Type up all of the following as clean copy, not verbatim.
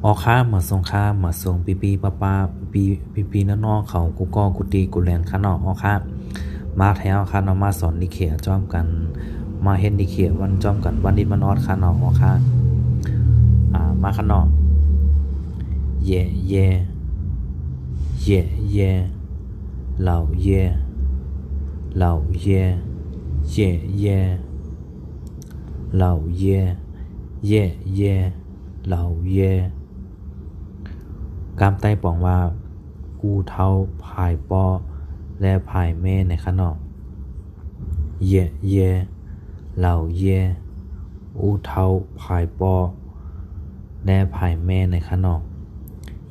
อค้ามาส่งค้ามาส่งปีป้าปีน้องเขากูก็กูตีกูแลนข้างนอกค้ามาแถวค้าเนาะมาสอนดิเขียจ้อมกันมาเห็นดิเขียวันจ้อมกันวันนี้มันออดข้างนอกค้ามาข้างนอกเย่เย่เย่เย่เหล่าเย่เหล่าเย่เย่เย่เหล่าเย่เย่เย่เหล่าเย่กามใต้ปองว่ากูเท้าภายปอและภายแม่ในข้างนอกเย่เย่เหล่าเย่อูเท้าภายปอและภายแม่ในข้างนอก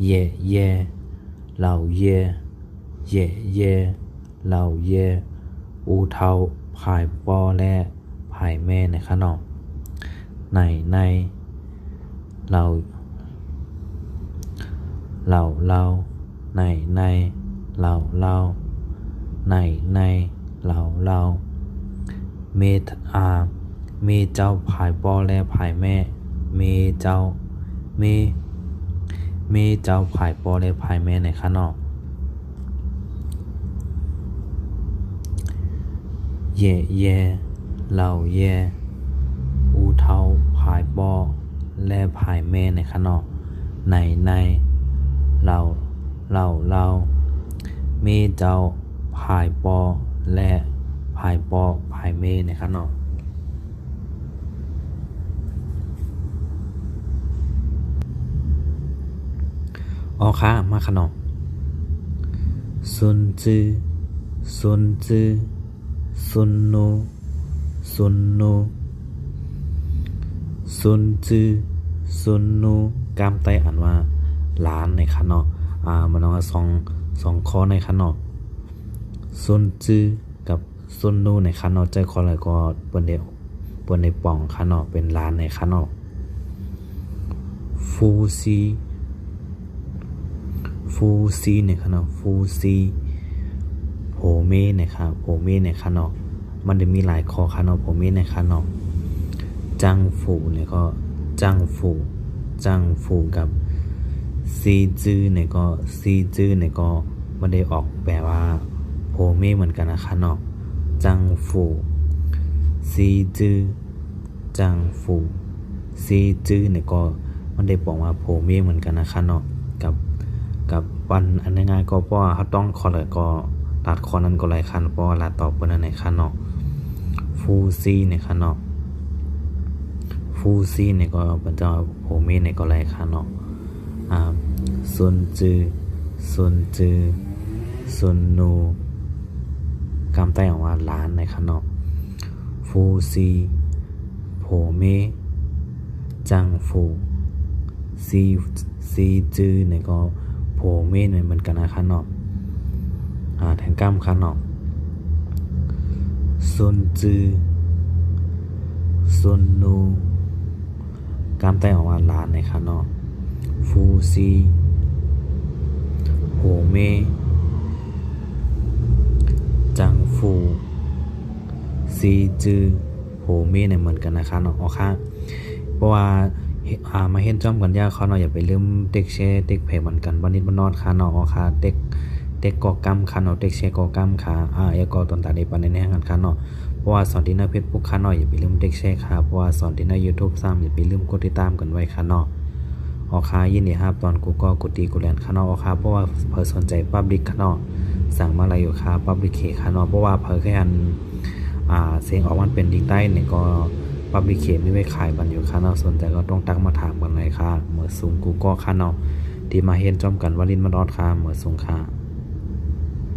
เย่เย่เหล่าเย่เย่เย่เหล่าเย่อูเท้าภายปอและภายแม่ในข้างนอกในเราในเราเมเจ้าภายปอและภายแม่เมเจ้าภายปอและภายแม่ในข้างนอกเย่เย่เราเย่อูเท้าภายปอและภายแม่ในข้างนอกในเราเมเจ้าภายปอและภายปอภายแม่ในข้างนอกค้ามาข้างนอกซุนจื้อซุนโนซุนจื้อซุนโนกามไต้อ่านว่าล้านในข้างนอกมันเอาสองข้อในข้างนอกซุนจื้อกับซุนโนในข้างนอกใจข้ออะไรก็เปิ้นในป่องข้างนอกเป็นล้านในข้างนอกฟูซีในข้างนอกฟูซีโผเมในข้างโผเมในข้างนอกมันจะมีหลายข้อข้างนอกโผเมในข้างนอกจังฟูเนี่ยก็จังฟูกับซีจื้อเนี่ยก็ไม่ได้ออกแปลว่าโผเมเหมือนกันนะข้างนอกจังฟูซีจื้อจังฟูซีจื้อเนี่ยก็มันได้บอกว่าโผเมเหมือนกันนะข้างนอกกับวันอันง่ายๆก็เพราะว่าเขาต้องคอเลยก็ตัดคอนั้นก็หลายคันเพราะว่าลาตอบเปิ้นในข้างนอกฟูซีในข้างนอกฟูซีเนี่ยก็เป็นเจ้าโผเมเนี่ยก็หลายข้างนอกซุนจื้อซุนโนกำใต้ออกว่าล้านในข้างนอกฟูซีโผเมจังฟูซีจื้อเนี่ยก็โผเมเนี่ยเหมือนกันนะข้างนอกแทนกล้ามข้างนอกซุนจื้อซุนโนกล้ามใต้ออกว่าล้านในข้างนอกฟูซีโผเมจังฟูซีจื้อโผเมเนี่ยเหมือนกันนะคะเนาะค่ะเพราะว่ามาเห็นจ้อมกันยากเขาเนาะอย่าไปลืมเด็กแชร์เด็กเพจเหมือนกันวันนี้มันนอดค่ะเนาะค่ะเด็กก่อกรรมค่ะเนาะเด็กแชร์ก่อกรรมค่ะไอ้ก่อตนตาในปันในงานค่ะเนาะเพราะว่าสอนที่หน้าเพจพวกค่ะเนาะอย่าไปลืมเด็กแชร์ค่ะเพราะว่าสอนที่หน้า YouTube ซ้ำอย่าไปลืมกดติดตามกันไว้ค่ะเนาะค่ะยินดีครับตอนกูก็กดตีกูแลนค่ะเนาะค่ะเพราะว่าเพิ่นสนใจ Public ค่ะเนาะสั่งมาอะไรอยู่ค่ะ Public ค่ะเนาะเพราะว่าเพิ่นแค่อันเสียงออกมันเป็นดิงใต้เนี่ยก็ปับลิเคทไม่ไว้ขายบันอยู่ค่ะเนาะสนใจก็ต้องตักมาถามกันเลยค่ะเหมือนสูงกูก็ค่ะเนาะที่มาเห็นจ้อมกันวลินมาดอดค่ะเหมือนสูงค่ะ